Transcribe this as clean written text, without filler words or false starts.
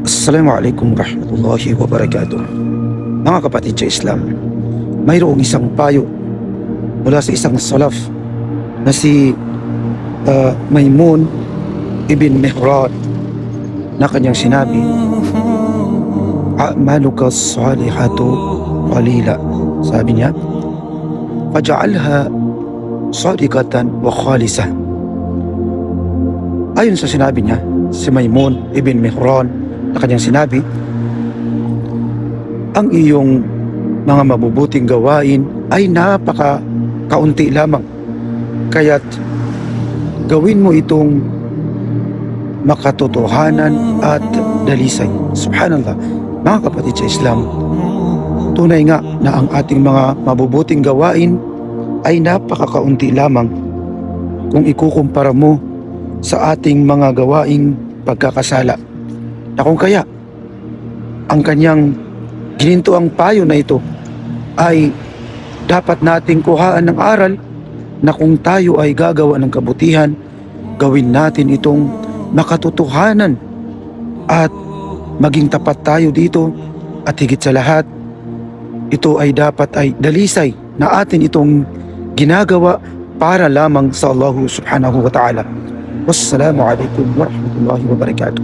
Assalamualaikum warahmatullahi wabarakatuh. Mga kapatid sa Islam, mayroong isang payo mula sa isang salaf na si Maimun ibn Mihran na kanyang sinabi, "A'maluka salihatu qalila." Sabi niya, "Faj'alha sadiqatan wa khalisah." Ayon sa sinabi niya, si Maimun ibn Mihran na kanyang sinabi, ang iyong mga mabubuting gawain ay napaka-kaunti lamang. Kaya't gawin mo itong makatotohanan at dalisay. Subhanallah, mga kapatid sa Islam, tunay nga na ang ating mga mabubuting gawain ay napaka-kaunti lamang kung ikukumpara mo sa ating mga gawaing pagkakasala. Na kung kaya ang kanyang ginintuang payo na ito ay dapat nating kuhaan ng aral na kung tayo ay gagawa ng kabutihan, gawin natin itong makatotohanan at maging tapat tayo dito, at higit sa lahat, ito ay dapat ay dalisay na atin itong ginagawa para lamang sa Allah subhanahu wa ta'ala. Wassalamu alaikum warahmatullahi wabarakatuh.